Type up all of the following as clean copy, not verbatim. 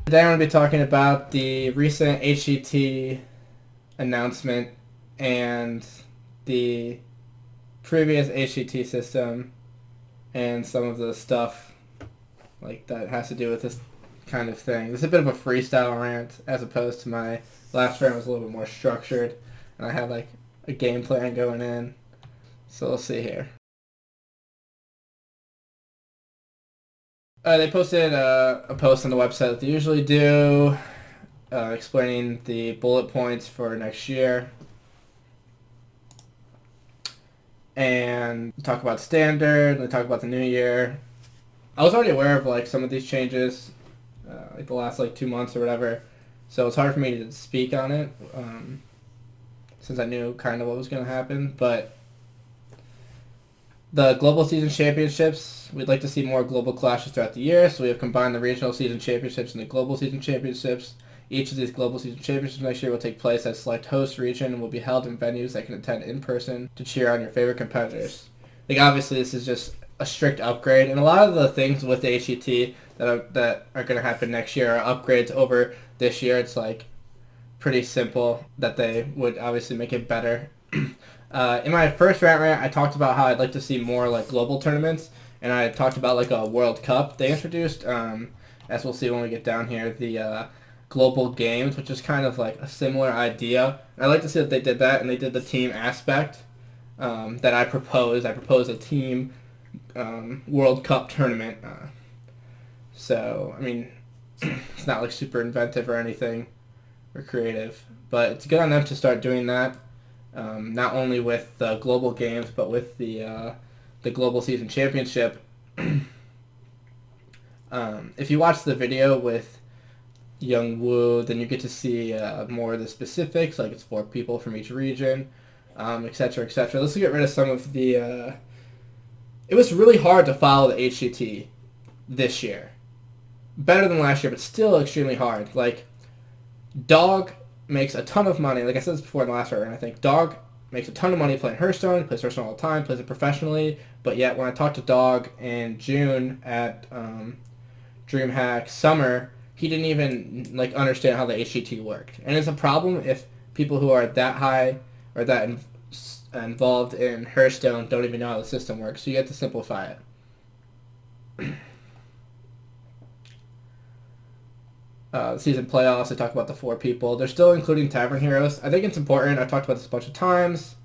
Today I'm going to be talking about the recent HCT announcement and the previous HCT system and some of the stuff like that has to do with this kind of thing. This is a bit of a freestyle rant as opposed to my last rant was a little bit more structured and I had like a game plan going in. So let's see here. They posted a post on the website that they usually do, explaining the bullet points for next year, and talk about standard. They talk about the new year. I was already aware of like some of these changes, like the last like 2 months or whatever, so it's hard for me to speak on it since I knew kind of what was going to happen, but. The Global Season Championships, we'd like to see more global clashes throughout the year, so we have combined the Regional Season Championships and the Global Season Championships. Each of these Global Season Championships next year will take place at a select host region and will be held in venues that can attend in person to cheer on your favorite competitors. Like, obviously, this is just a strict upgrade, and a lot of the things with the HCT that are going to happen next year are upgrades over this year. It's, like, pretty simple that they would obviously make it better. In my first rant, I talked about how I'd like to see more like global tournaments, and I talked about like a World Cup. They introduced, as we'll see when we get down here, the global games, which is kind of like a similar idea. And I'd like to see that they did that, and they did the team aspect that I proposed. I proposed a team World Cup tournament. So, I mean, it's not like super inventive or anything or creative, but it's good on them to start doing that. Not only with the global games, but with the Global Season Championship. If you watch the video with Young Woo, then you get to see more of the specifics, like it's 4 people from each region, etc., etc. Let's get rid of some of the... It was really hard to follow the HCT this year. Better than last year, but still extremely hard. Like, Dog makes a ton of money. Like I said this before in the last rant, I think Dog makes a ton of money playing Hearthstone. He plays Hearthstone all the time, plays it professionally. But yet, when I talked to Dog in June at DreamHack Summer, he didn't even like understand how the HCT worked. And it's a problem if people who are that high or that involved in Hearthstone don't even know how the system works. So you have to simplify it. Season playoffs, they talk about the 4 people. They're still including Tavern Heroes. I think it's important. I've talked about this a bunch of times.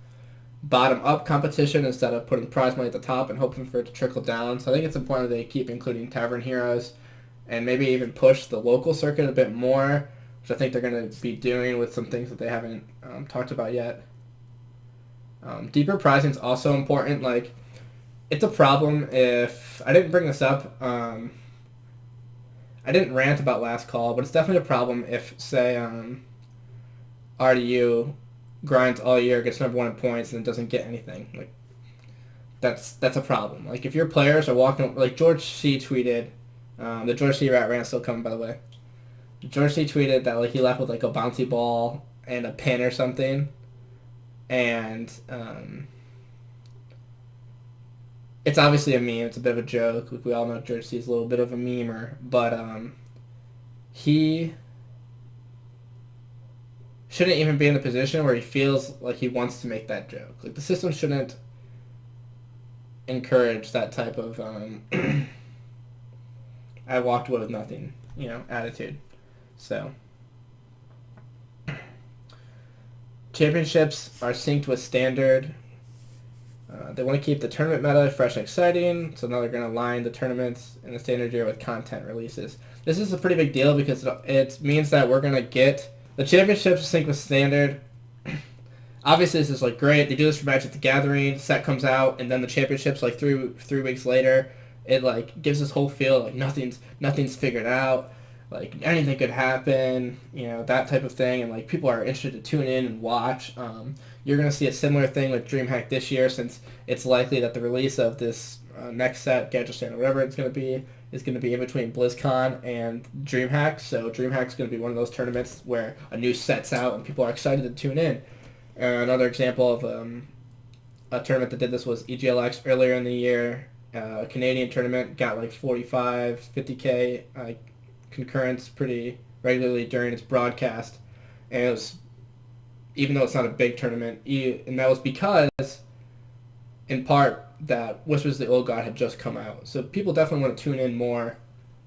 Bottom-up competition instead of putting prize money at the top and hoping for it to trickle down. So I think it's important that they keep including Tavern Heroes and maybe even push the local circuit a bit more, which I think they're going to be doing with some things that they haven't talked about yet. Deeper pricing is also important. Like, it's a problem if... I didn't bring this up... I didn't rant about last call, but it's definitely a problem if, say, RDU grinds all year, gets number 1 in points, and doesn't get anything. Like, that's a problem. Like, if your players are walking... Like, GeorgeC tweeted... the GeorgeC rant's still coming, by the way. GeorgeC tweeted that, like, he left with, like, a bouncy ball and a pin or something. And, it's obviously a meme. It's a bit of a joke. We all know GeorgeC is a little bit of a memer, but he shouldn't even be in the position where he feels like he wants to make that joke. Like, the system shouldn't encourage that type of I walked away with nothing, attitude. So championships are synced with standard. They want to keep the tournament meta fresh and exciting, so now they're going to align the tournaments in the standard year with content releases. This is a pretty big deal because it means that we're going to get the championships synced with standard. Obviously, this is like great. They do this for Magic the Gathering. Set comes out, and then the championships like three weeks later, it like gives this whole feel like nothing's figured out. Like, anything could happen, that type of thing, and like people are interested to tune in and watch. You're going to see a similar thing with DreamHack this year, since it's likely that the release of this next set, Gadget Stand, or whatever it's going to be, is going to be in between BlizzCon and DreamHack. So DreamHack's going to be one of those tournaments where a new set's out and people are excited to tune in. Another example of a tournament that did this was EGLX earlier in the year. A Canadian tournament got like 45, 50K concurrence pretty regularly during its broadcast, and it was, even though it's not a big tournament, and that was because, in part, that Whispers of the Old God had just come out. So people definitely want to tune in more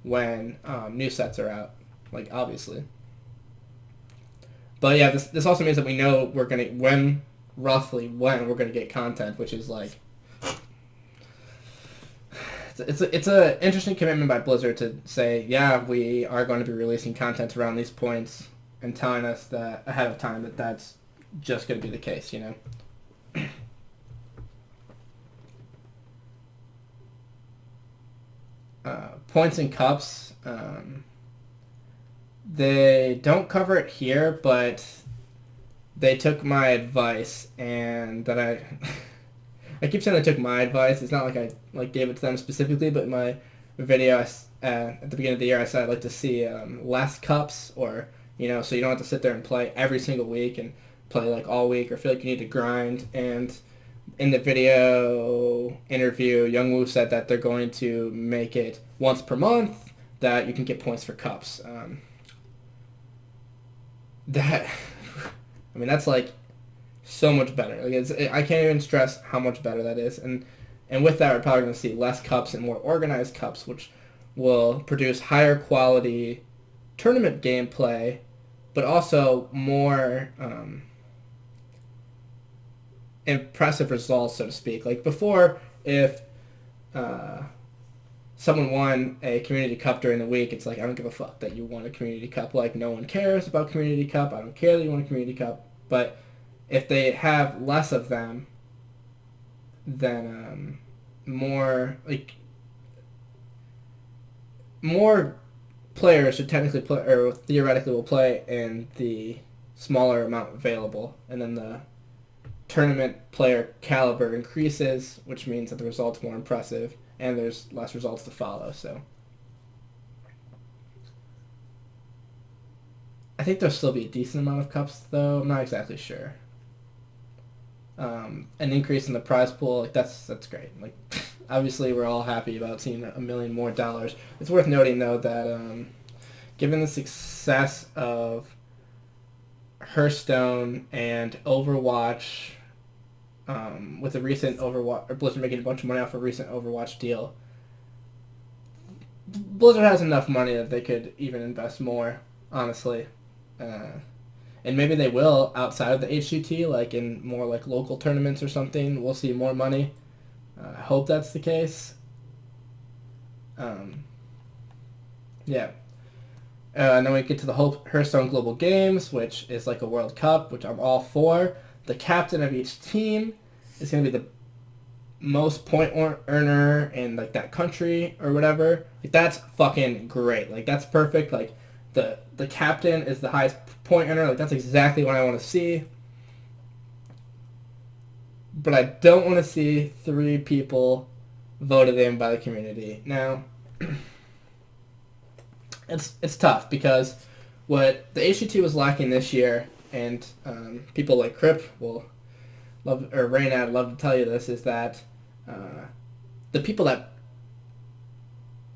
when new sets are out, like, obviously. But yeah, this also means that we know we're gonna roughly when we're gonna get content, which is like, it's a interesting commitment by Blizzard to say, yeah, we are going to be releasing content around these points and telling us that ahead of time that that's just going to be the case, you know. Points and cups. They don't cover it here, but they took my advice, and that I keep saying they took my advice. It's not like I gave it to them specifically, but in my video at the beginning of the year, I said I'd like to see less cups, or, you know, so you don't have to sit there and play every single week and play like all week or feel like you need to grind. And in the video interview, Youngwoo said that they're going to make it once per month that you can get points for cups. That's like so much better. Like I can't even stress how much better that is. And with that, we're probably going to see less cups and more organized cups, which will produce higher quality tournament gameplay, but also more impressive results, so to speak. Like before, if someone won a Community Cup during the week, it's like, I don't give a fuck that you won a Community Cup. Like, no one cares about Community Cup. I don't care that you won a Community Cup. But if they have less of them, then more players should technically play, or theoretically will play in the smaller amount available, and then the tournament player caliber increases, which means that the result's more impressive and there's less results to follow. So I think there'll still be a decent amount of cups, though. I'm not exactly sure. An increase in the prize pool, like that's great. Like, obviously, we're all happy about seeing $1 million more. It's worth noting, though, that given the success of Hearthstone and Overwatch, with the recent Overwatch, or Blizzard making a bunch of money off a recent Overwatch deal, Blizzard has enough money that they could even invest more, honestly. And maybe they will outside of the HCT, like in more like local tournaments or something. We'll see more money. I hope that's the case. Yeah. And then we get to the Hearthstone Global Games, which is like a World Cup, which I'm all for. The captain of each team is going to be the most point earner in like that country or whatever. Like, that's fucking great. Like, that's perfect. Like, the captain is the highest point earner. Like, that's exactly what I want to see. But I don't want to see 3 people voted in by the community. Now, it's tough because what the HCT was lacking this year, and people like Crip will love, or RanT love to tell you this, is that the people that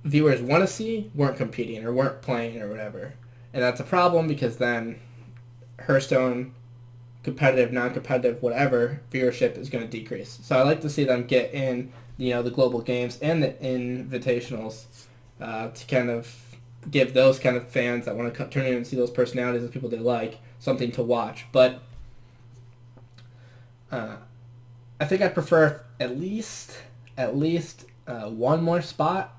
viewers want to see weren't competing or weren't playing or whatever. And that's a problem because then Hearthstone, competitive, non-competitive, whatever, viewership is going to decrease. So I like to see them get in, the global games and the invitationals to kind of give those kind of fans that want to turn in and see those personalities and people they like something to watch. But I think I'd prefer at least one more spot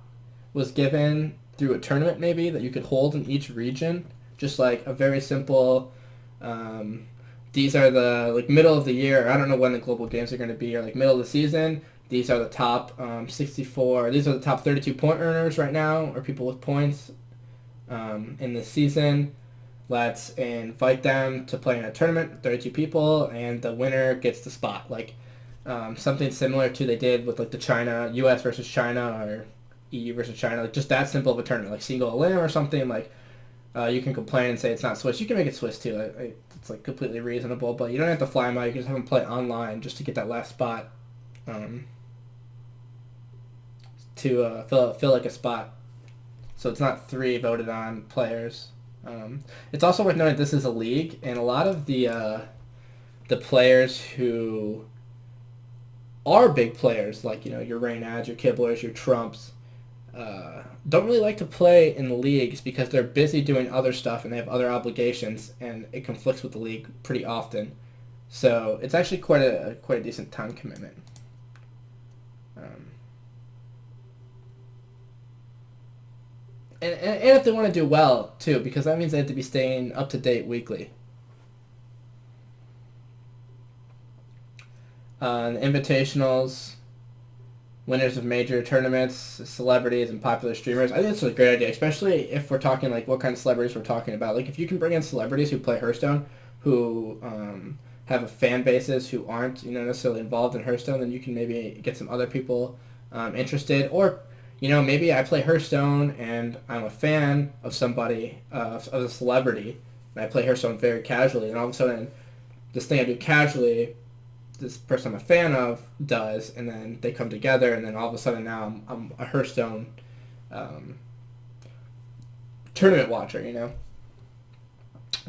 was given through a tournament, maybe, that you could hold in each region. Just like a very simple, these are the, like, middle of the year, I don't know when the global games are going to be, or like middle of the season, these are the top 64, these are the top 32 point earners right now, or people with points in this season. Let's invite them to play in a tournament, 32 people, and the winner gets the spot. Like, something similar to they did with like the US versus China, or EU versus China, like just that simple of a tournament, like single elim or something. Like, you can complain and say it's not Swiss. You can make it Swiss too. It's like completely reasonable, but you don't have to fly them out. You can just have them play online just to get that last spot, to fill like a spot. So it's not 3 voted on players. It's also worth noting this is a league, and a lot of the players who are big players, like your RanT, your Kibblers, your Trumps, don't really like to play in the leagues because they're busy doing other stuff and they have other obligations, and it conflicts with the league pretty often. So it's actually quite a decent time commitment. And if they want to do well too, because that means they have to be staying up to date weekly. The invitationals, winners of major tournaments, celebrities, and popular streamers. I think that's a great idea, especially if we're talking like what kind of celebrities we're talking about. Like if you can bring in celebrities who play Hearthstone, who have fan bases who aren't necessarily involved in Hearthstone, then you can maybe get some other people interested. Or maybe I play Hearthstone and I'm a fan of somebody, of a celebrity, and I play Hearthstone very casually, and all of a sudden this thing I do casually, this person I'm a fan of does, and then they come together, and then all of a sudden now I'm a Hearthstone tournament watcher,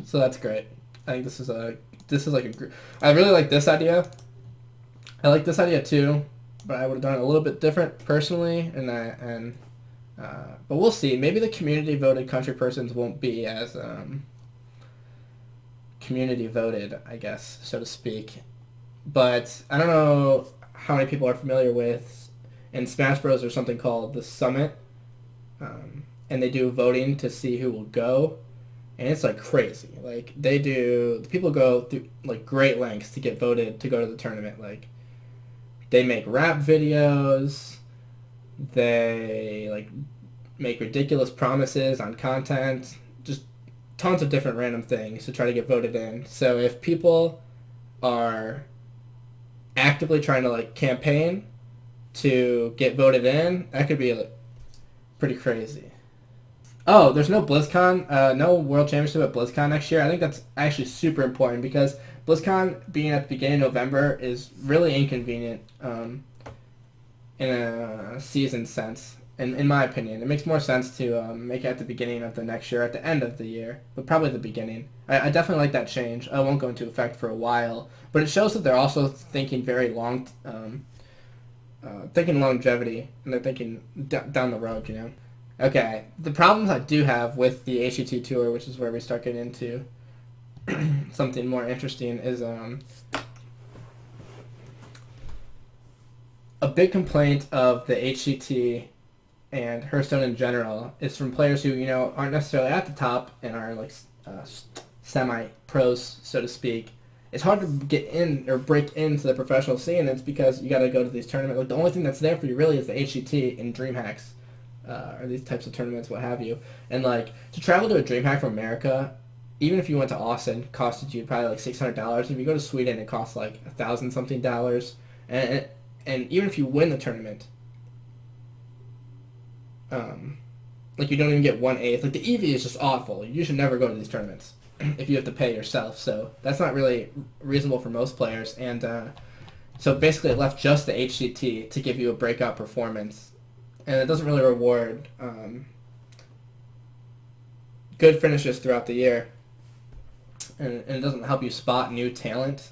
So that's great. I think this is like a I really like this idea. I like this idea too, but I would have done it a little bit different personally, but we'll see. Maybe the community voted country persons won't be as community voted, I guess, so to speak. But I don't know how many people are familiar with, in Smash Bros. There's something called the Summit, and they do voting to see who will go, and it's like crazy. Like the people go through like great lengths to get voted to go to the tournament. Like they make rap videos, they like make ridiculous promises on content, just tons of different random things to try to get voted in. So if people are actively trying to like campaign to get voted in, that could be pretty crazy. Oh, there's no BlizzCon, no World Championship at BlizzCon next year. I think that's actually super important because BlizzCon being at the beginning of November is really inconvenient in a season sense. In my opinion, it makes more sense to make it at the beginning of the next year, at the end of the year, but probably the beginning. I definitely like that change. I won't go into effect for a while, but it shows that they're also thinking very thinking longevity, and they're thinking down the road. Okay, the problems I do have with the HCT tour, which is where we start getting into something more interesting, is a big complaint of the HCT and Hearthstone in general is from players who aren't necessarily at the top and are like semi-pros, so to speak. It's hard to get in or break into the professional scene, and it's because you got to go to these tournaments. Like the only thing that's there for you really is the HCT and DreamHacks, or these types of tournaments, what have you. And like to travel to a DreamHack from America, even if you went to Austin, costed you probably like $600. If you go to Sweden, it costs like $1,000 something, and even if you win the tournament, like you don't even get 1/8. Like the EV is just awful. You should never go to these tournaments if you have to pay yourself. So that's not really reasonable for most players. And so basically it left just the HCT to give you a breakout performance. And it doesn't really reward good finishes throughout the year. And it doesn't help you spot new talent,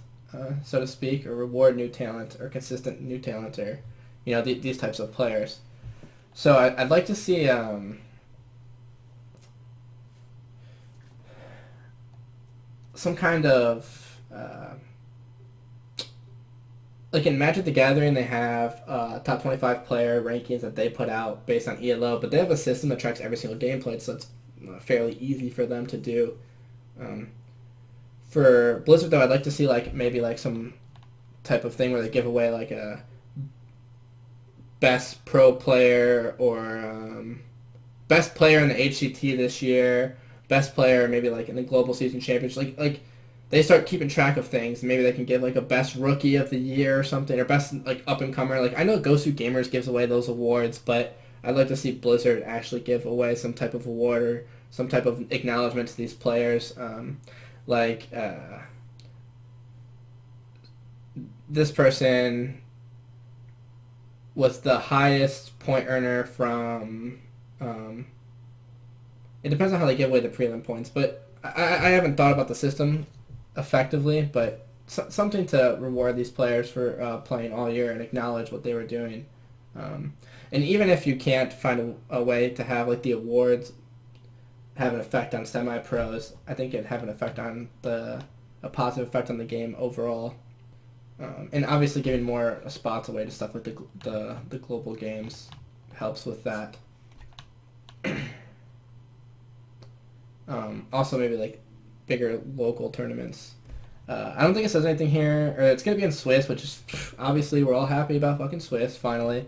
so to speak, or reward new talent or consistent new talent, or these types of players. So I'd like to see some kind of like in Magic the Gathering, they have top 25 player rankings that they put out based on ELO, but they have a system that tracks every single game played, so it's fairly easy for them to do. For Blizzard, though, I'd like to see maybe some type of thing where they give away like a best pro player, or best player in the HCT this year, best player maybe in the global season championship. Like they start keeping track of things. Maybe they can give a best rookie of the year or something, or best up and comer. I know Gosu Gamers gives away those awards, but I'd like to see Blizzard actually give away some type of award or some type of acknowledgement to these players. This person was the highest point earner from It depends on how they give away the prelim points, but I haven't thought about the system effectively, but something to reward these players for playing all year and acknowledge what they were doing. And even if you can't find a way to have like the awards have an effect on semi-pros, I think it'd have an effect on a positive effect on the game overall. And obviously giving more spots away to stuff like the global games helps with that. Also maybe like bigger local tournaments. I don't think it says anything here, or it's going to be in Swiss, which is obviously we're all happy about fucking Swiss finally.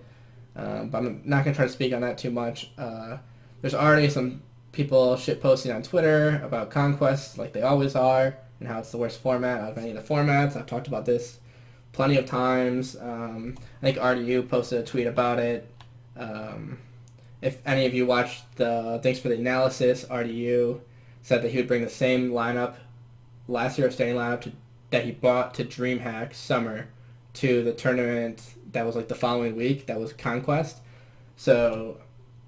But I'm not going to try to speak on that too much. There's already some people shitposting on Twitter about Conquest, like they always are, and how it's the worst format out of any of the formats. I've talked about this plenty of times. I think RDU posted a tweet about it. If any of you watched the Thanks for the Analysis, RDU said that he would bring the same lineup, last year's standing lineup that he brought to DreamHack Summer to the tournament that was like the following week, that was Conquest. So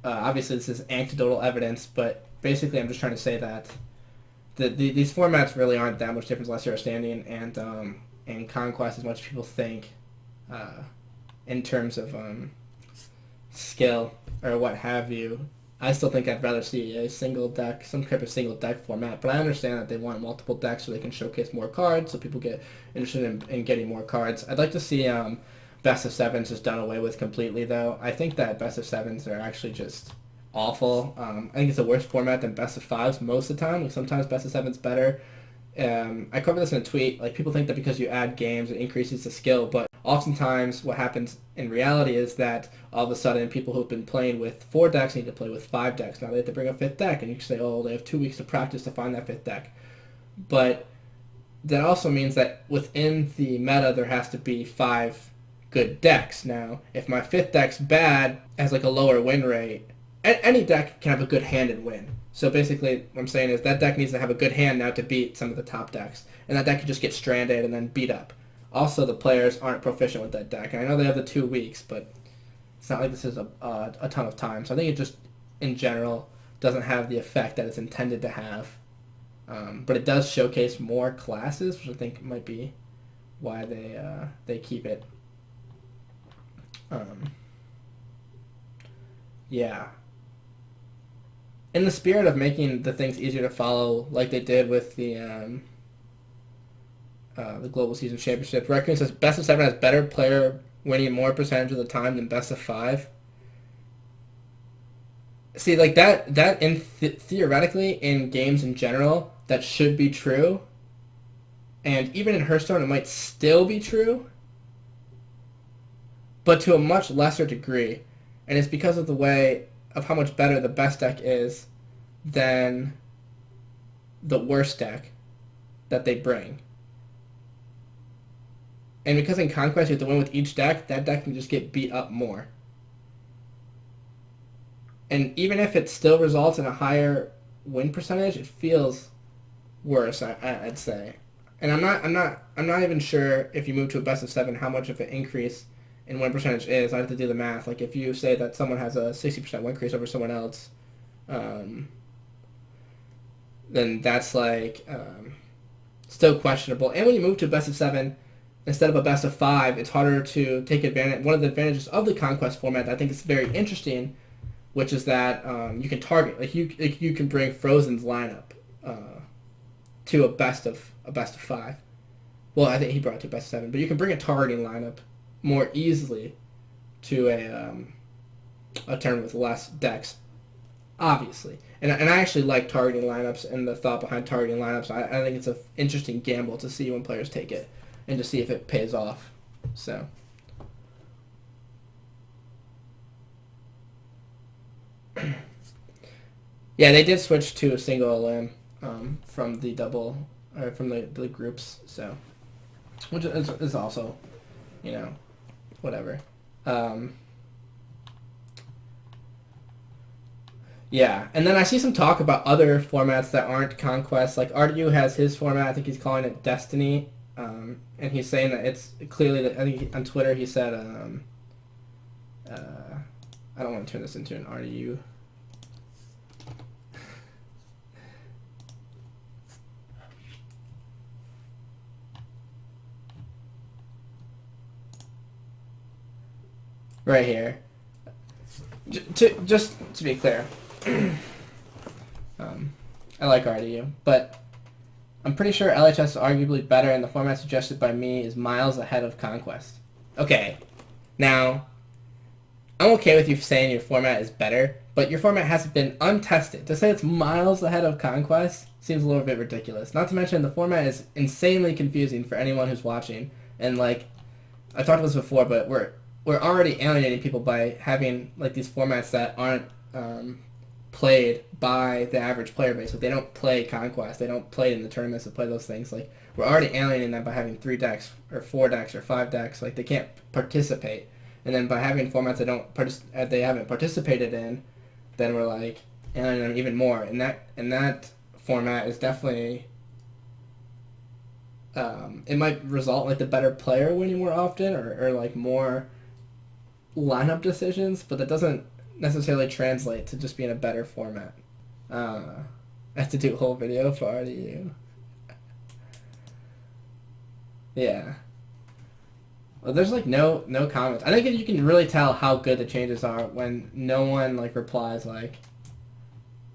obviously this is anecdotal evidence, but basically I'm just trying to say that these formats really aren't that much different last year's standing and Conquest as much as people think in terms of skill or what have you. I still think I'd rather see a single deck, some type of single deck format, but I understand that they want multiple decks so they can showcase more cards, so people get interested in getting more cards. I'd like to see best of sevens just done away with completely, though. I think that best of sevens are actually just awful. I think it's a worse format than best of fives most of the time. Like sometimes best of sevens better. I covered this in a tweet. Like people think that because you add games it increases the skill, but oftentimes what happens in reality is that all of a sudden people who've been playing with 4 decks need to play with 5 decks. Now they have to bring a 5th deck, and you can say, oh, they have 2 weeks to practice to find that 5th deck. But that also means that within the meta there has to be 5 good decks. Now, if my 5th deck's bad, has like a lower win rate, any deck can have a good hand and win. So basically what I'm saying is that deck needs to have a good hand now to beat some of the top decks. And that deck could just get stranded and then beat up. Also, the players aren't proficient with that deck. And I know they have the 2 weeks, but it's not like this is a ton of time. So I think it just, in general, doesn't have the effect that it's intended to have. But it does showcase more classes, which I think might be why they keep it. Yeah. In the spirit of making the things easier to follow, like they did with the Global Season Championship, Raccoon says best of 7 has better player winning more percentage of the time than best of 5. See, like that in theoretically in games in general, that should be true. And even in Hearthstone, it might still be true, but to a much lesser degree. And it's because of the way of how much better the best deck is than the worst deck that they bring. And because in Conquest you have to win with each deck, that deck can just get beat up more. And even if it still results in a higher win percentage, it feels worse, I'd say. And I'm not even sure if you move to a best of 7 how much of an increase in win percentage is. I have to do the math. Like if you say that someone has a 60% win increase over someone else, then that's like still questionable. And when you move to a best of 7 instead of a best of 5, it's harder to take advantage. One of the advantages of the Conquest format that I think is very interesting, which is that you can target. Like you can bring Frozen's lineup to a best of 5. Well, I think he brought it to best of 7, but you can bring a targeting lineup more easily to a tournament with less decks, obviously. And I actually like targeting lineups and the thought behind targeting lineups. I think it's an interesting gamble to see when players take it and to see if it pays off. So. Yeah, they did switch to a single elim from the double, or from the groups, so, which is also, you know, whatever. Yeah, and then I see some talk about other formats that aren't Conquest. Like RDU has his format. I think he's calling it Destiny, and he's saying that it's clearly that. I think on Twitter he said, I don't want to turn this into an RDU. right here. Just to be clear, I like RDU, but I'm pretty sure LHS is arguably better, and the format suggested by me is miles ahead of Conquest. Okay, now, I'm okay with you saying your format is better, but your format hasn't been untested. To say it's miles ahead of Conquest seems a little bit ridiculous. Not to mention, the format is insanely confusing for anyone who's watching. And, like, I talked about this before, but we're already alienating people by having, like, these formats that aren't played by the average player base. Like, they don't play Conquest. They don't play in the tournaments that play those things. Like, we're already alienating them by having 3 decks or 4 decks or 5 decks. Like, they can't participate. And then by having formats they haven't participated in, then we're like alienating them even more. And that format is definitely it might result in like the better player winning more often or like more lineup decisions, but that doesn't necessarily translate to just being a better format. I have to do a whole video for RDU. Yeah. Well, there's like no comments. I think you can really tell how good the changes are when no one like replies like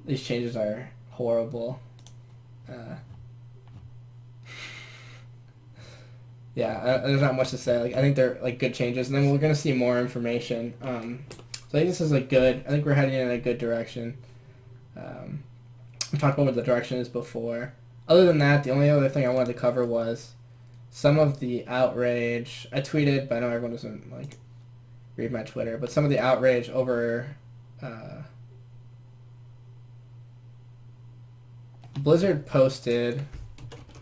these changes are horrible. Yeah, there's not much to say. Like I think they're like good changes, and then we're gonna see more information. So I think this is like good. I think we're heading in a good direction. We talked about what the direction is before. Other than that, the only other thing I wanted to cover was some of the outrage. I tweeted, but I know everyone doesn't like read my Twitter. But some of the outrage over Blizzard posted.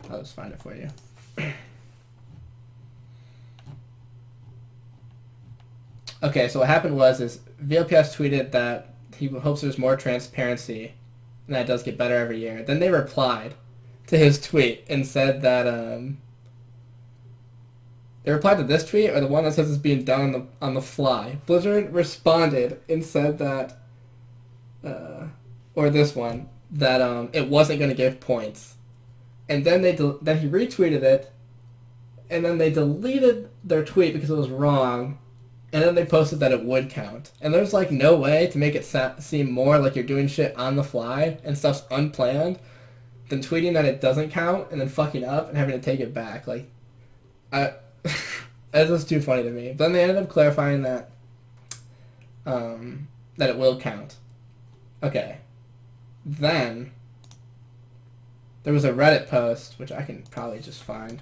I'll just find it for you. Okay, so what happened was VLPS tweeted that he hopes there's more transparency and that it does get better every year. Then they replied to his tweet and said that they replied to this tweet or the one that says it's being done on the fly. Blizzard responded and said that or this one that it wasn't going to give points. And then then he retweeted it and then they deleted their tweet because it was wrong. And then they posted that it would count. And there's like no way to make it seem more like you're doing shit on the fly and stuff's unplanned than tweeting that it doesn't count and then fucking up and having to take it back. Like, that's just too funny to me. But then they ended up clarifying that that it will count. Okay. Then there was a Reddit post, which I can probably just find.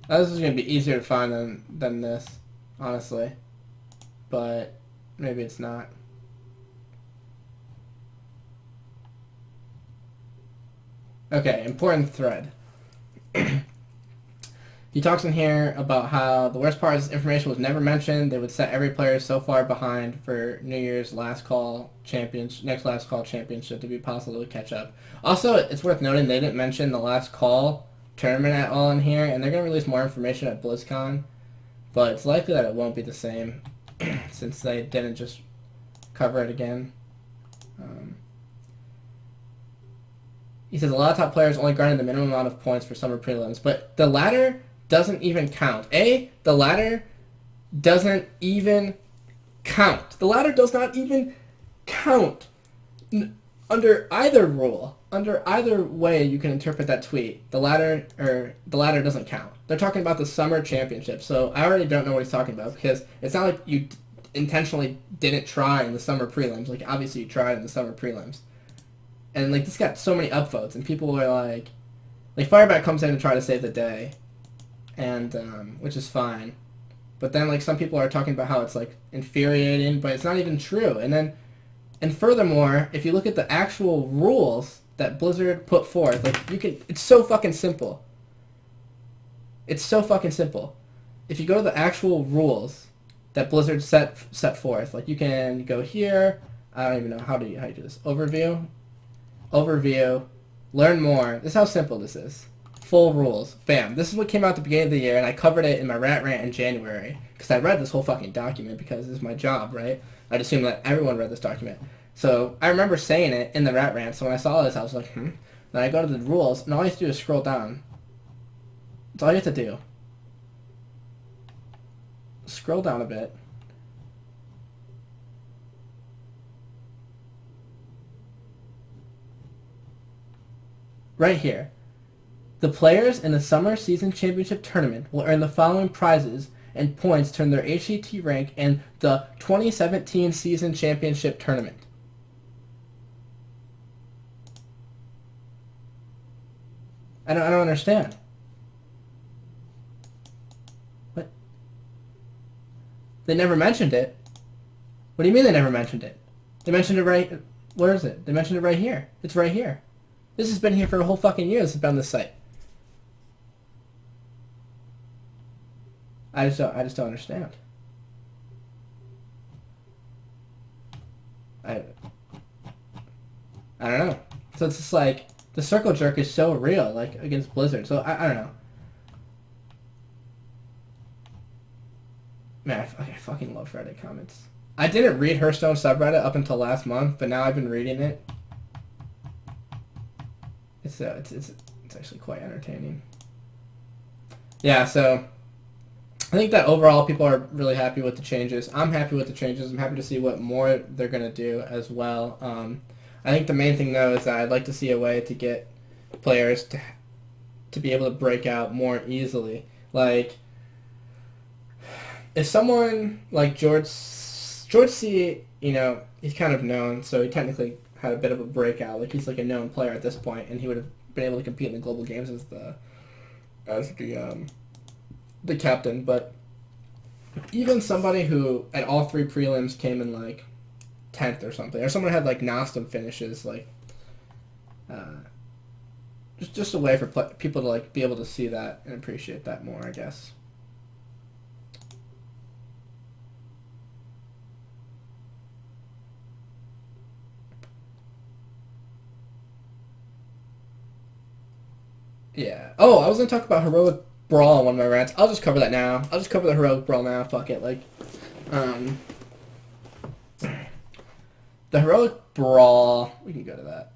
This is going to be easier to find than this, honestly. But maybe it's not. Okay, important thread. He talks in here about how the worst part is information was never mentioned. They would set every player so far behind for New Year's next last call championship to be possible to catch up. Also, it's worth noting they didn't mention the last call tournament at all in here, and they're going to release more information at BlizzCon, but it's likely that it won't be the same since they didn't just cover it again. He says a lot of top players only garnered the minimum amount of points for summer prelims, but the ladder doesn't even count. The ladder doesn't even count. The ladder does not even count under either rule. Under either way you can interpret that tweet, the ladder doesn't count. They're talking about the summer championship, so I already don't know what he's talking about because it's not like you intentionally didn't try in the summer prelims. Like obviously you tried in the summer prelims, and like this got so many upvotes, and people were like Fireback comes in to try to save the day, and which is fine, but then like some people are talking about how it's like infuriating, but it's not even true, and furthermore, if you look at the actual rules that Blizzard put forth, like it's so fucking simple. It's so fucking simple. If you go to the actual rules that Blizzard set forth. Like you can go here. I don't even know how do you do this. Overview, learn more. This is how simple this is. Full rules. Bam. This is what came out at the beginning of the year, and I covered it in my rant in January because I read this whole fucking document because this is my job, right? I'd assume that everyone read this document. So I remember saying it in the rant. So when I saw this, I was like, Then I go to the rules, and all you have to do is scroll down. That's all you have to do. Scroll down a bit. Right here. The players in the Summer Season Championship Tournament will earn the following prizes and points to earn their HCT rank in the 2017 Season Championship Tournament. I don't understand. What? They never mentioned it. What do you mean they never mentioned it? They mentioned it right... Where is it? They mentioned it right here. It's right here. This has been here for a whole fucking year. This has been on this site. I just don't understand. I don't know. So it's just like the circle jerk is so real, like against Blizzard. So I don't know. Man, I fucking love Reddit comments. I didn't read Hearthstone subreddit up until last month, but now I've been reading it. It's actually quite entertaining. Yeah, so I think that overall people are really happy with the changes. I'm happy with the changes. I'm happy to see what more they're going to do as well. I think the main thing, though, is that I'd like to see a way to get players to be able to break out more easily. Like, if someone like GeorgeC, you know, he's kind of known, so he technically had a bit of a breakout. Like, he's like a known player at this point, and he would have been able to compete in the global games as the captain. But even somebody who at all three prelims came in like 10th or something, or someone had like Nostrum finishes, like just a way for people to like be able to see that and appreciate that more, I guess. Yeah. Oh, I was gonna talk about Heroic Brawl in one of my rants. I'll just cover that now. I'll just cover the Heroic Brawl now. Fuck it. Like, the Heroic Brawl. We can go to that.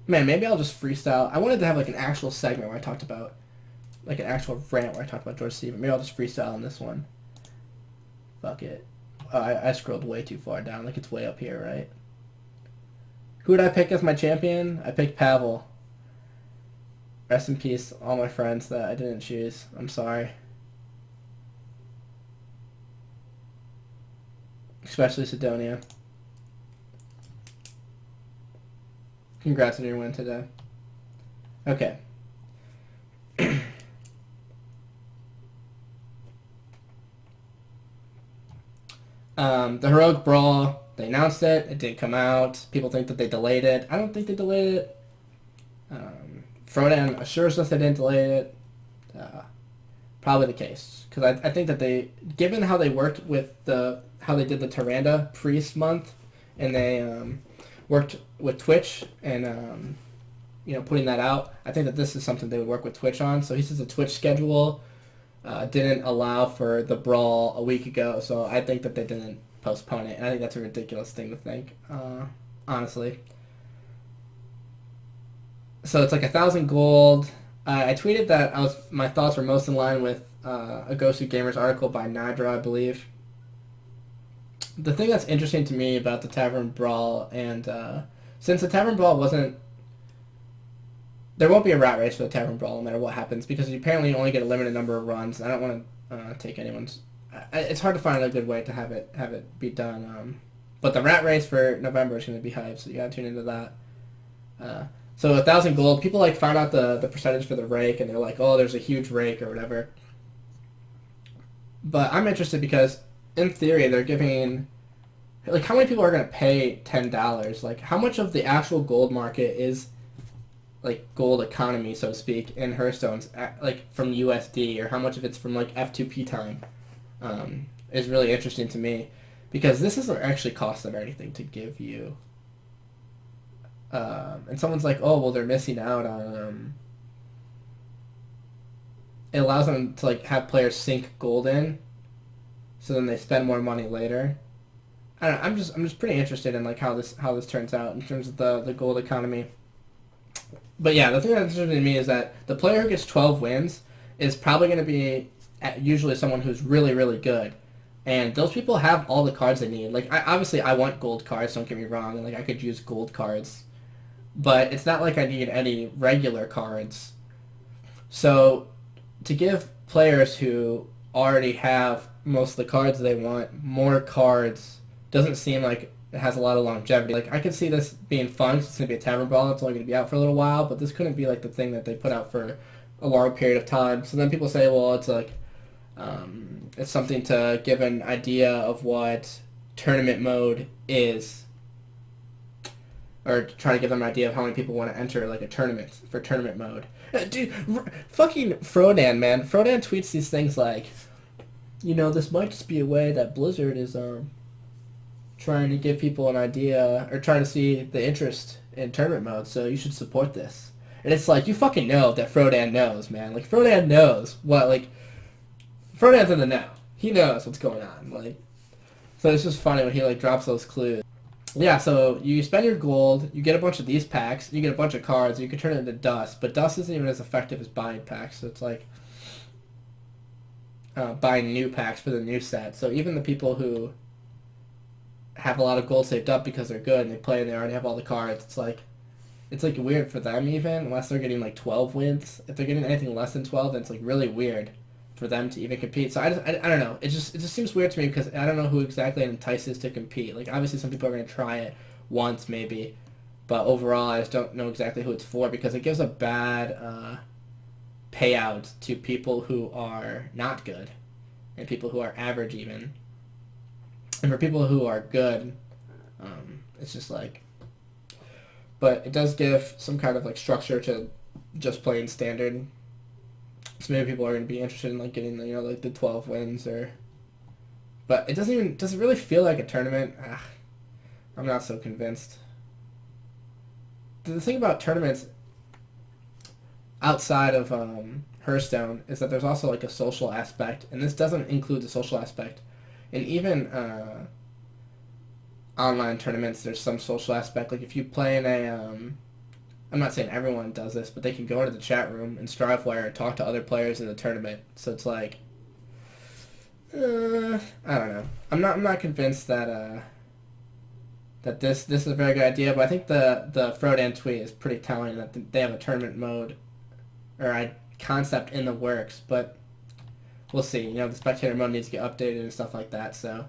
Man, maybe I'll just freestyle. I wanted to have like an actual segment where I talked about, like an actual rant where I talked about GeorgeC, but maybe I'll just freestyle on this one. Fuck it. I scrolled way too far down. Like, it's way up here, right? Who did I pick as my champion? I picked Pavel. Rest in peace, all my friends that I didn't choose. I'm sorry. Especially Sidonia. Congrats on your win today. Okay. The Heroic Brawl, they announced it. It did come out. People think that they delayed it. I don't think they delayed it. Frodan assures us they didn't delay it. Probably the case. Because I think that they, given how they worked with how they did the Tyrande Priest month, and they worked with Twitch and you know, putting that out, I think that this is something they would work with Twitch on. So he says the Twitch schedule didn't allow for the Brawl a week ago, so I think that they didn't postpone it, and I think that's a ridiculous thing to think, honestly. So it's like 1,000 gold. I tweeted that my thoughts were most in line with a Gosu Gamers article by Nidra, I believe. The thing that's interesting to me about the Tavern Brawl, and since the Tavern Brawl wasn't... There won't be a rat race for the Tavern Brawl no matter what happens, because you apparently only get a limited number of runs. I don't want to take anyone's... It's hard to find a good way to have it be done. But the rat race for November is going to be hyped, so you got to tune into that. So 1,000 gold, people like found out the percentage for the rake, and they're like, oh, there's a huge rake or whatever. But I'm interested because, in theory, they're giving like how many people are gonna pay $10? Like how much of the actual gold market is like gold economy, so to speak, in Hearthstone's like from USD, or how much of it's from like F2P time, is really interesting to me, because this doesn't actually cost them anything to give you. And someone's like, oh well, they're missing out on. It allows them to like have players sink gold in, so then they spend more money later. I don't know, I'm just pretty interested in like how this turns out in terms of the gold economy. But yeah, the thing that's interesting to me is that the player who gets 12 wins is probably going to be usually someone who's really, really good. And those people have all the cards they need. Like, obviously I want gold cards, don't get me wrong. And, like, I could use gold cards. But it's not like I need any regular cards. So, to give players who already have most of the cards they want more cards doesn't seem like it has a lot of longevity. Like, I could see this being fun. It's going to be a tavern brawl. It's only going to be out for a little while. But this couldn't be, like, the thing that they put out for a long period of time. So then people say, well, it's, like, it's something to give an idea of what tournament mode is. Or try to give them an idea of how many people want to enter, like, a tournament for tournament mode. Dude, fucking Frodan, man. Frodan tweets these things like, you know, this might just be a way that Blizzard is, trying to give people an idea, or trying to see the interest in tournament mode, so you should support this. And it's like, you fucking know that Frodan knows, man. Like, Frodan knows what, like, Frodan's in the know. He knows what's going on. Like, so it's just funny when he, like, drops those clues. Yeah, so you spend your gold, you get a bunch of these packs, you get a bunch of cards, you can turn it into dust, but dust isn't even as effective as buying packs, so it's like buying new packs for the new set. So even the people who have a lot of gold saved up because they're good and they play and they already have all the cards, it's like weird for them even, unless they're getting like 12 wins. If they're getting anything less than 12, then it's like really weird for them to even compete. So I don't know. It just seems weird to me because I don't know who exactly it entices to compete. Like, obviously some people are going to try it once maybe, but overall I just don't know exactly who it's for, because it gives a bad payout to people who are not good and people who are average even. And for people who are good, it's just like... But it does give some kind of like structure to just playing standard. So maybe people are going to be interested in like getting, you know, like the 12 wins or... But it does it really feel like a tournament? I'm not so convinced. The thing about tournaments outside of Hearthstone is that there's also like a social aspect, and this doesn't include the social aspect. And even online tournaments, there's some social aspect. Like if you play in a, I'm not saying everyone does this, but they can go into the chat room and Strivewire and talk to other players in the tournament. So it's like, I don't know. I'm not convinced that that this is a very good idea. But I think the Frodan tweet is pretty telling that they have a tournament mode or a concept in the works. But we'll see. You know, the spectator mode needs to get updated and stuff like that. So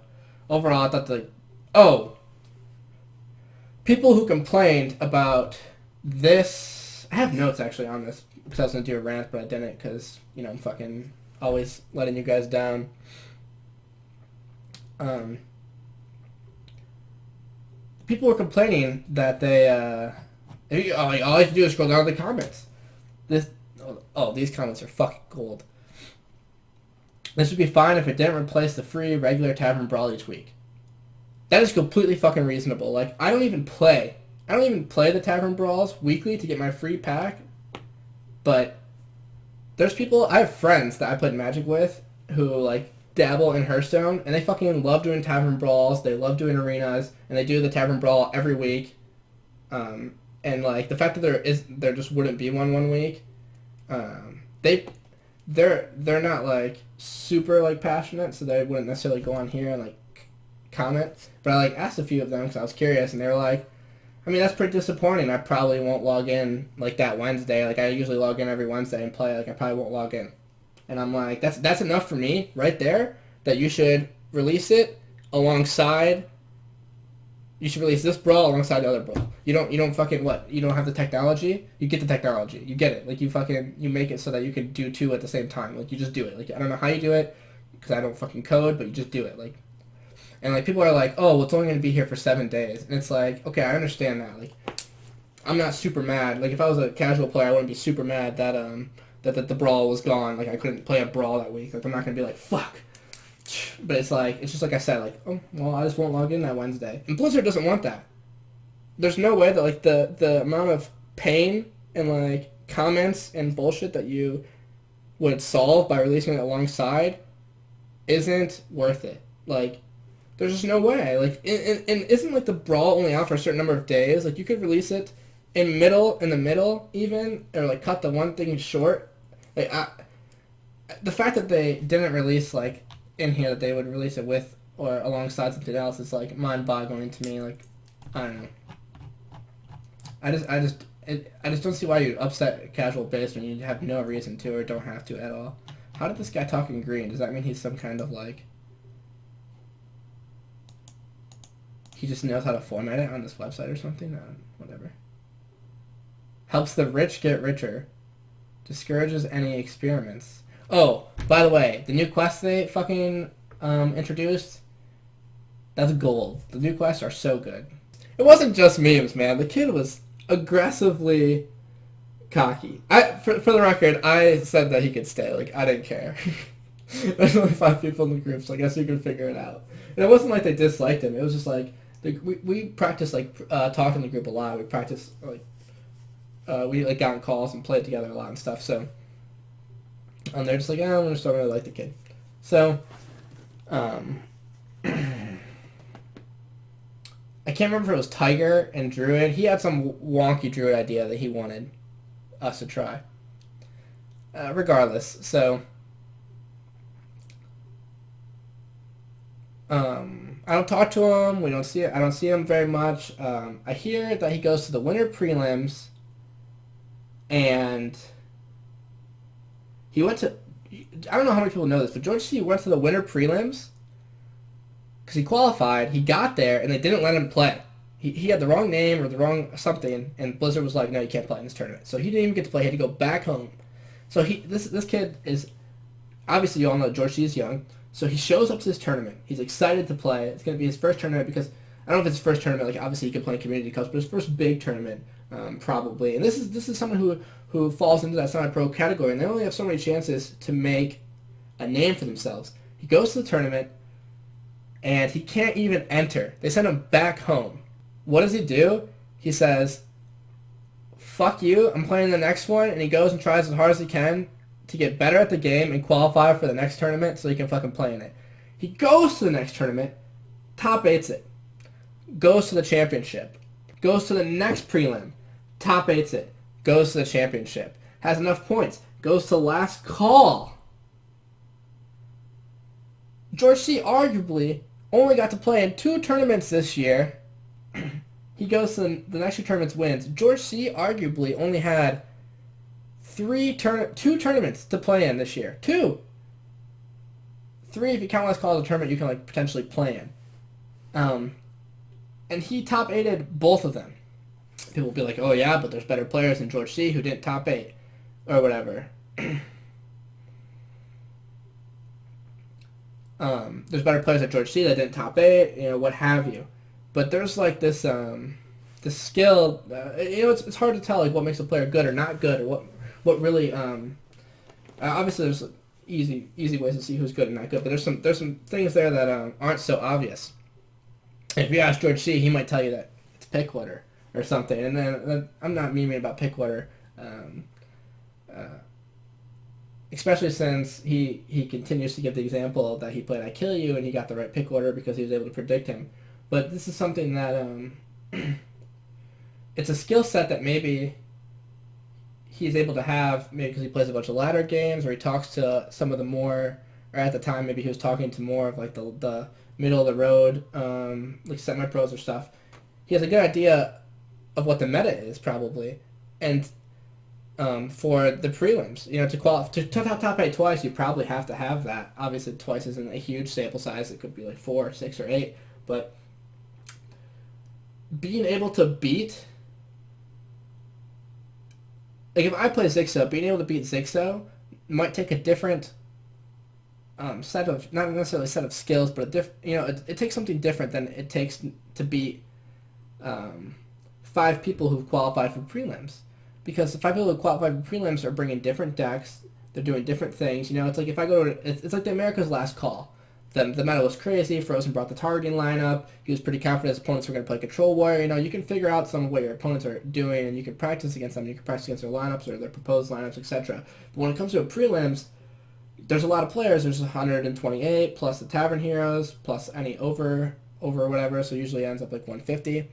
overall, I thought people who complained about this... I have notes, actually, on this, because I was going to do a rant, but I didn't, because, you know, I'm fucking always letting you guys down. People were complaining that they, all you have to do is scroll down to the comments. These comments are fucking gold. This would be fine if it didn't replace the free regular Tavern Brawl each week. That is completely fucking reasonable. Like, I don't even play the Tavern Brawls weekly to get my free pack, but there's people, I have friends that I play Magic with who, like, dabble in Hearthstone, and they fucking love doing Tavern Brawls, they love doing arenas, and they do the Tavern Brawl every week, and, like, the fact that there just wouldn't be one week, they're not, like, super, like, passionate, so they wouldn't necessarily go on here and, like, comment, but I, like, asked a few of them because I was curious, and they were like, I mean, that's pretty disappointing. I probably won't log in, like, that Wednesday. Like, I usually log in every Wednesday and play. Like, I probably won't log in. And I'm like, that's enough for me right there, that you should release it alongside... You should release this brawl alongside the other brawl. You don't fucking, what? You don't have the technology? You get the technology. You get it. Like, you make it so that you can do two at the same time. Like, you just do it. Like, I don't know how you do it, because I don't fucking code, but you just do it. Like, And like people are like, oh, well, it's only going to be here for 7 days, and it's like, okay, I understand that. Like, I'm not super mad. Like if I was a casual player, I wouldn't be super mad that that the brawl was gone. Like I couldn't play a brawl that week. Like I'm not going to be like fuck. But it's like it's just like I said. Like oh well, I just won't log in that Wednesday. And Blizzard doesn't want that. There's no way that like the amount of pain and like comments and bullshit that you would solve by releasing it alongside isn't worth it. Like, there's just no way. Like, and isn't like the brawl only out for a certain number of days? Like, you could release it in the middle even, or like cut the one thing short. Like, the fact that they didn't release like in here that they would release it with or alongside something else is like mind-boggling to me. Like, I don't know. I just don't see why you upset a casual base when you have no reason to or don't have to at all. How did this guy talk in green? Does that mean he's some kind of like... He just knows how to format it on this website or something? Whatever. Helps the rich get richer. Discourages any experiments. Oh, by the way, the new quest they fucking introduced, that's gold. The new quests are so good. It wasn't just memes, man. The kid was aggressively cocky. For the record, I said that he could stay. Like, I didn't care. There's only 5 people in the group, so I guess you can figure it out. And it wasn't like they disliked him. It was just like, we practiced, like, talking in the group a lot. We practiced, like, we, like, got on calls and played together a lot and stuff, so... they're just like, oh, I just don't really like the kid. So, I can't remember if it was Tiger and Druid. He had some wonky Druid idea that he wanted us to try. Regardless, so... I don't talk to him. I don't see him very much. I hear that he goes to the winter prelims, and he went to... I don't know how many people know this, but GeorgeC went to the winter prelims because he qualified. He got there, and they didn't let him play. He had the wrong name or the wrong something, and Blizzard was like, no, you can't play in this tournament. So he didn't even get to play. He had to go back home. So this kid is... Obviously, you all know GeorgeC is young. So he shows up to this tournament. He's excited to play. It's going to be his first tournament because... I don't know if it's his first tournament. Like, obviously, he could play in Community Cups, but his first big tournament, probably. And this is someone who falls into that semi-pro category, and they only have so many chances to make a name for themselves. He goes to the tournament, and he can't even enter. They send him back home. What does he do? He says, fuck you, I'm playing the next one, and he goes and tries as hard as he can to get better at the game and qualify for the next tournament so he can fucking play in it. He goes to the next tournament, top 8s it, goes to the championship, goes to the next prelim, top 8s it, goes to the championship, has enough points, goes to last call. GeorgeC arguably only got to play in 2 tournaments this year. He goes to the next 2 tournaments, wins. GeorgeC arguably only had 2 tournaments to play in this year. 2. 3 if you count last call as a tournament you can like potentially play in. And he top 8'd both of them. People will be like, oh yeah, but there's better players than GeorgeC who didn't top 8. Or whatever. There's better players at GeorgeC that didn't top 8, you know, what have you. But there's like this this skill, you know, it's hard to tell like what makes a player good or not good, or what really, obviously there's easy ways to see who's good and not good, but there's some things there that aren't so obvious. And if you ask GeorgeC, he might tell you that it's pick order or something. And then I'm not memeing about pick order, especially since he continues to give the example that he played I Kill You and he got the right pick order because he was able to predict him. But this is something that it's a skill set that maybe he's able to have, maybe because he plays a bunch of ladder games, or he talks to some of the more, or at the time maybe he was talking to more of like the middle of the road, like semi-pros or stuff. He has a good idea of what the meta is probably, and for the prelims, you know, to qualify to top 8 twice, you probably have to have that. Obviously, twice isn't a huge sample size; it could be like 4, 6, or 8, but being able to beat, like if I play Zixo, being able to beat Zixo might take a different set of, not necessarily set of skills, but it takes something different than it takes to beat um, 5 people who've qualified for prelims, because the 5 people who qualified for prelims are bringing different decks. They're doing different things. It's like if I go to, it's like the America's Last Call. The meta was crazy. Frozen brought the targeting lineup. He was pretty confident his opponents were going to play Control Warrior. You can figure out some of what your opponents are doing, and you can practice against them. You can practice against their lineups or their proposed lineups, etc. But when it comes to a prelims, there's a lot of players. There's 128 plus the Tavern Heroes plus any over whatever. So usually ends up like 150.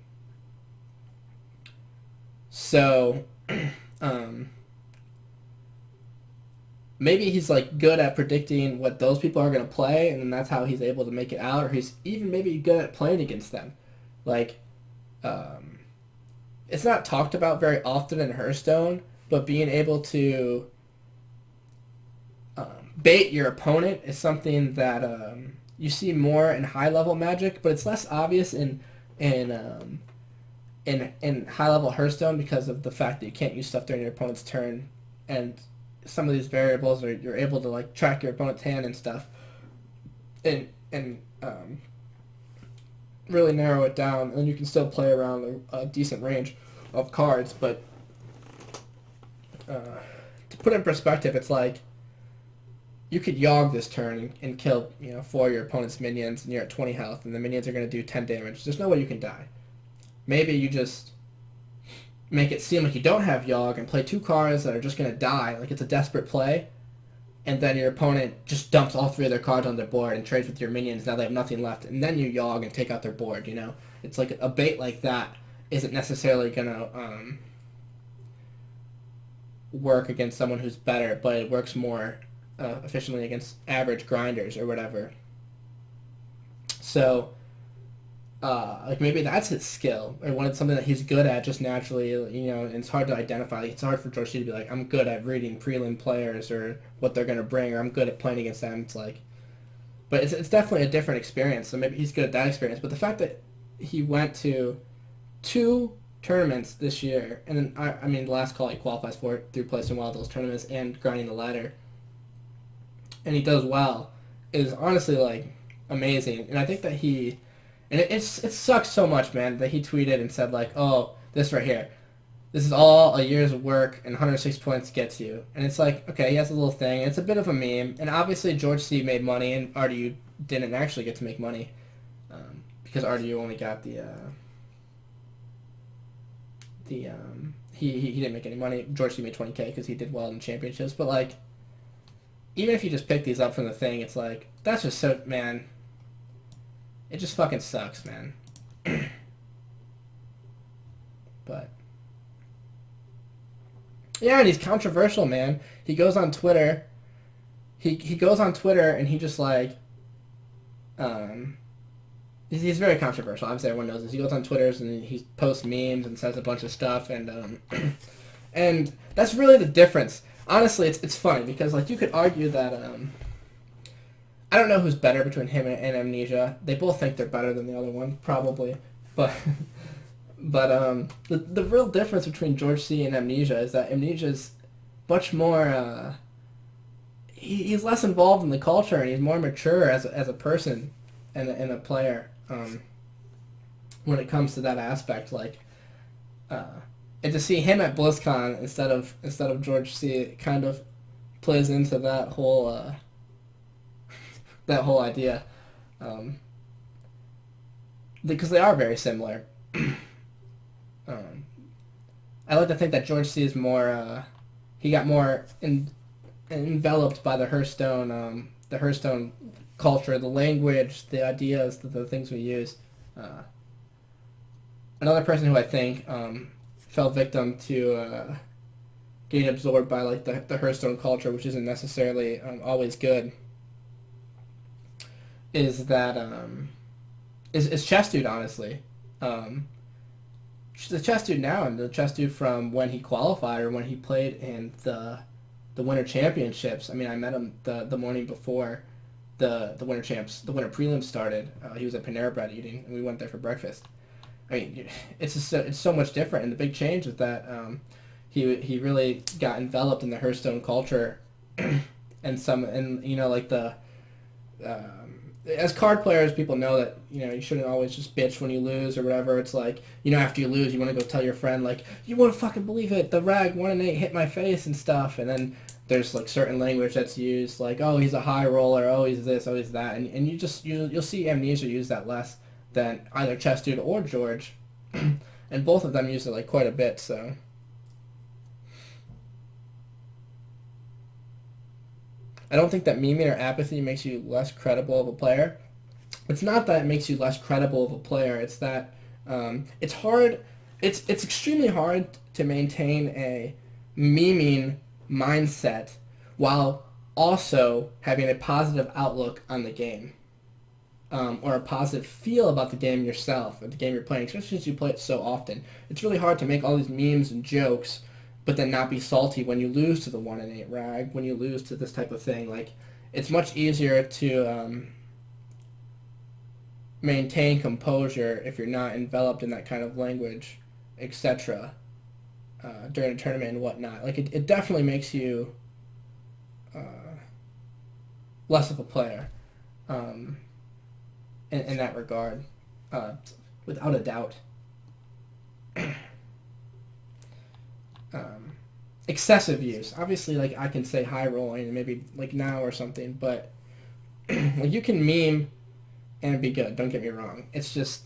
So, maybe he's like good at predicting what those people are going to play, and then that's how he's able to make it out, or he's even maybe good at playing against them. Like, it's not talked about very often in Hearthstone, but being able to bait your opponent is something that you see more in high level Magic, but it's less obvious in high level Hearthstone because of the fact that you can't use stuff during your opponent's turn, and some of these variables are, you're able to like track your opponent's hand and stuff, and really narrow it down, and you can still play around a decent range of cards. But to put it in perspective, it's like you could Yogg this turn and kill 4 of your opponent's minions, and you're at 20 health, and the minions are going to do 10 damage. There's no way you can die. Maybe you just make it seem like you don't have Yogg and play 2 cards that are just going to die, like it's a desperate play, and then your opponent just dumps all 3 of their cards on their board and trades with your minions. Now they have nothing left, and then you Yogg and take out their board. It's like a bait like that isn't necessarily going to work against someone who's better, but it works more efficiently against average grinders or whatever. So like maybe that's his skill, or it's something that he's good at just naturally, and it's hard to identify. It's hard for GeorgeC to be like, I'm good at reading prelim players or what they're going to bring, or I'm good at playing against them. It's like, but it's definitely a different experience, so maybe he's good at that experience. But the fact that he went to 2 tournaments this year, and then, I mean, the last call he qualifies for through placing well at those tournaments and grinding the ladder, and he does well, is honestly, like, amazing. And I think that he... And it sucks so much, man, that he tweeted and said, like, oh, this right here, this is all a year's of work and 106 points gets you. And it's like, okay, he has a little thing. It's a bit of a meme. And obviously GeorgeC made money, and RDU didn't actually get to make money because RDU only got he didn't make any money. GeorgeC made 20K because he did well in the championships. But, like, even if you just pick these up from the thing, it's like, that's just so, man... It just fucking sucks, man. But yeah, and he's controversial, man. He goes on Twitter. He goes on Twitter and he just like he's very controversial. Obviously, everyone knows this. He goes on Twitter and he posts memes and says a bunch of stuff, and and that's really the difference. Honestly, it's funny because like you could argue that I don't know who's better between him and Amnesia. They both think they're better than the other one, probably. But the real difference between GeorgeC and Amnesia is that Amnesia's much more... he's less involved in the culture, and he's more mature as a person and a player when it comes to that aspect. Like, and to see him at BlizzCon instead of GeorgeC, it kind of plays into that whole... that whole idea, because they are very similar. I like to think that GeorgeC is more, he got more enveloped by the Hearthstone culture, the language, the ideas, the things we use. Another person who I think fell victim to getting absorbed by like the Hearthstone culture, which isn't necessarily always good, is that is Chess Dude, honestly. The Chess Dude now and the Chess Dude from when he qualified or when he played in the Winter Championships. I mean, I met him the morning before the Winter Prelims started. He was at Panera Bread eating, and we went there for breakfast. I mean, it's so much different, and the big change is that he really got enveloped in the Hearthstone culture, and like the as card players, people know that you shouldn't always just bitch when you lose or whatever. It's like after you lose, you want to go tell your friend like you won't fucking believe it, the rag 1-8 hit my face and stuff, and then there's like certain language that's used like oh he's a high roller, oh he's this, oh he's that, and you'll see Amnesia use that less than either Chess Dude or George, and both of them use it like quite a bit. So. I don't think that memeing or apathy makes you less credible of a player. It's not that it makes you less credible of a player. It's that it's hard. It's extremely hard to maintain a memeing mindset while also having a positive outlook on the game, or a positive feel about the game yourself, or the game you're playing, especially since you play it so often. It's really hard to make all these memes and jokes but then not be salty when you lose to the 1-8 rag, when you lose to this type of thing. Like, it's much easier to maintain composure if you're not enveloped in that kind of language, etc., during a tournament and whatnot. Like, it definitely makes you less of a player in that regard, without a doubt. Excessive use. Obviously, like, I can say high rolling and maybe, like, now or something, but like, you can meme and be good, don't get me wrong. It's just,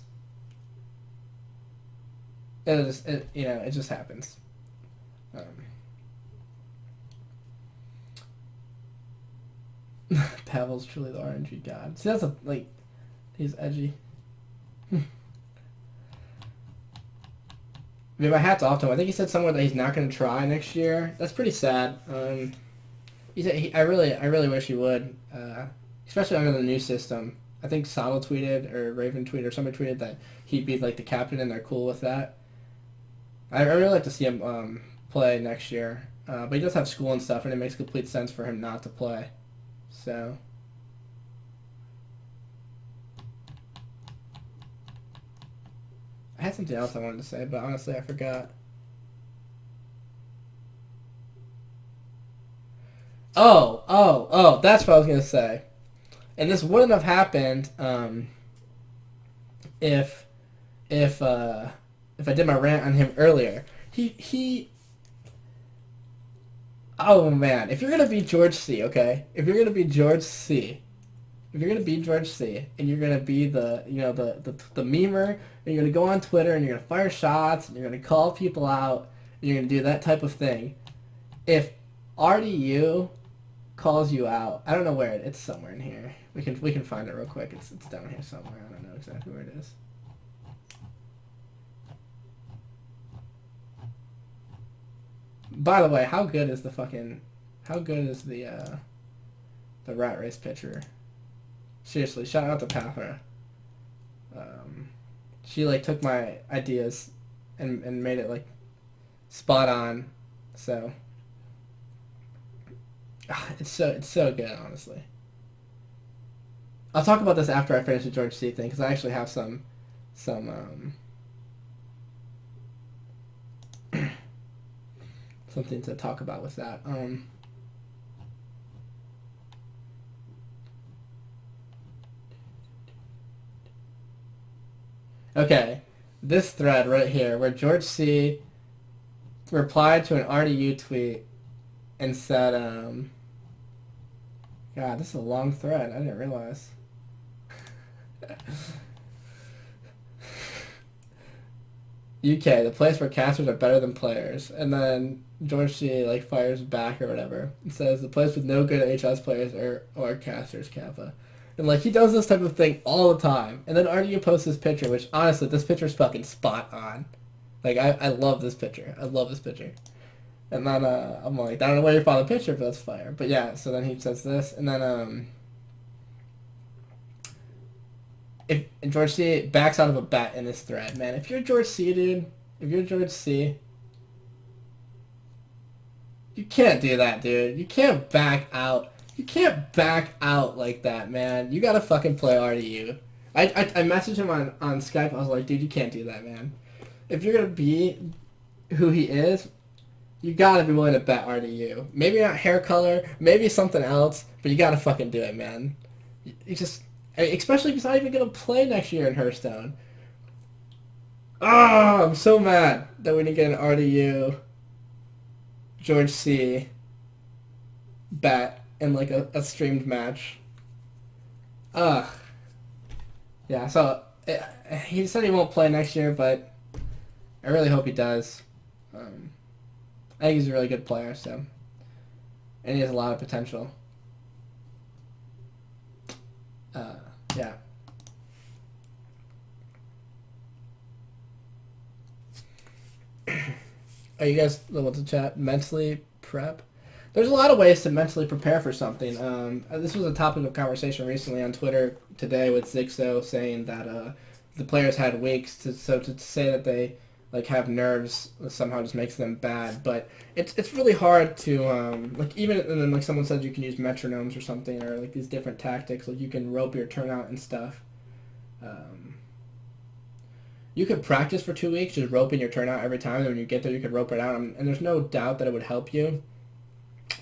it just happens. Pavel's truly the RNG god. See, that's he's edgy. I mean, my hat's off to him. I think he said somewhere that he's not going to try next year. That's pretty sad. He said I really wish he would, especially under the new system. I think Saddle tweeted or Raven tweeted or somebody tweeted that he'd be like the captain and they're cool with that. I really like to see him play next year, but he does have school and stuff, and it makes complete sense for him not to play. So. I had something else I wanted to say, but honestly I forgot. Oh, that's what I was going to say. And this wouldn't have happened if I did my rant on him earlier. Oh man, if you're going to be GeorgeC, okay? If you're going to be GeorgeC, and you're going to be the memer, and you're going to go on Twitter, and you're going to fire shots, and you're going to call people out, and you're going to do that type of thing. If RDU calls you out, I don't know where it's somewhere in here. We can find it real quick. It's down here somewhere. I don't know exactly where it is. By the way, how good is the rat race picture? Seriously, shout out to Pafra. She like took my ideas and made it like spot on. So it's so good, honestly. I'll talk about this after I finish the GeorgeC thing because I actually have some something to talk about with that. Okay, this thread right here where GeorgeC replied to an RDU tweet and said, God, this is a long thread. I didn't realize. UK, the place where casters are better than players. And then GeorgeC like fires back or whatever and says the place with no good HS players or casters, Kappa. And like he does this type of thing all the time. And then RDU posts this picture, which honestly, this picture's fucking spot on. Like I love this picture. I love this picture. And then I'm like, I don't know where you found the picture, but that's fire. But yeah, so then he says this, and then if GeorgeC backs out of a bet in this thread, man, if you're GeorgeC, dude, if you're GeorgeC, you can't do that, dude. You can't back out. You can't back out like that, man. You gotta fucking play RDU. I messaged him on Skype. I was like, dude, you can't do that, man. If you're gonna be who he is, you gotta be willing to bet RDU. Maybe not hair color, maybe something else, but you gotta fucking do it, man. He just, especially if he's not even gonna play next year in Hearthstone. Oh, I'm so mad that we didn't get an RDU, GeorgeC, bat in like a streamed match. Ugh. Yeah. So he said he won't play next year, but I really hope he does. I think he's a really good player, so, and he has a lot of potential. Yeah. Are you guys able to chat? Mentally prep? There's a lot of ways to mentally prepare for something. This was a topic of conversation recently on Twitter today with Zixo saying that the players had weeks, so to say that they like have nerves somehow just makes them bad. But it's really hard to like, even, and then like someone said you can use metronomes or something, or like these different tactics, like you can rope your turnout and stuff. You could practice for 2 weeks just roping your turnout every time, and when you get there you could rope it out, and there's no doubt that it would help you.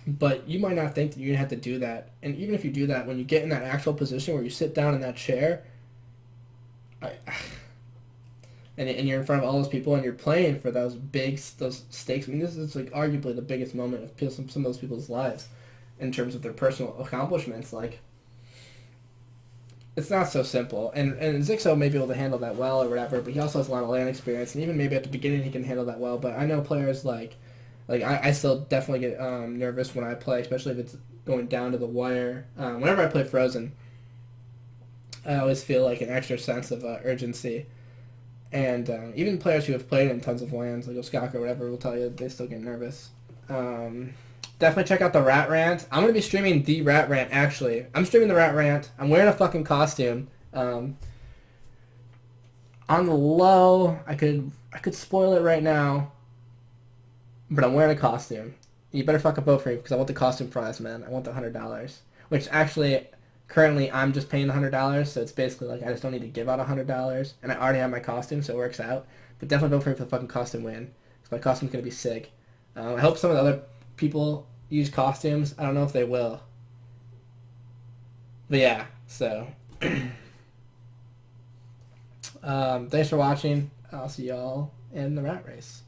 But you might not think that you're gonna have to do that. And even if you do that, when you get in that actual position where you sit down in that chair, and you're in front of all those people and you're playing for those stakes. I mean, this is like arguably the biggest moment of some of those people's lives in terms of their personal accomplishments. Like, it's not so simple. And Zixo may be able to handle that well or whatever, but he also has a lot of land experience, and even maybe at the beginning he can handle that well. But I know players like I still definitely get nervous when I play, especially if it's going down to the wire. Whenever I play Frozen, I always feel like an extra sense of urgency. And even players who have played in tons of lands, like Oskaka or whatever, will tell you they still get nervous. Definitely check out the RAT. I'm going to be streaming the RAT, actually. I'm streaming the RAT. I'm wearing a fucking costume. On the low, I could spoil it right now, but I'm wearing a costume. You better fucking vote for me, because I want the costume prize, man. I want the $100. Which, actually, currently I'm just paying the $100, so it's basically like I just don't need to give out $100, and I already have my costume, so it works out. But definitely vote for me for the fucking costume win, because my costume's going to be sick. I hope some of the other people use costumes. I don't know if they will. But yeah, so thanks for watching. I'll see y'all in the rat race.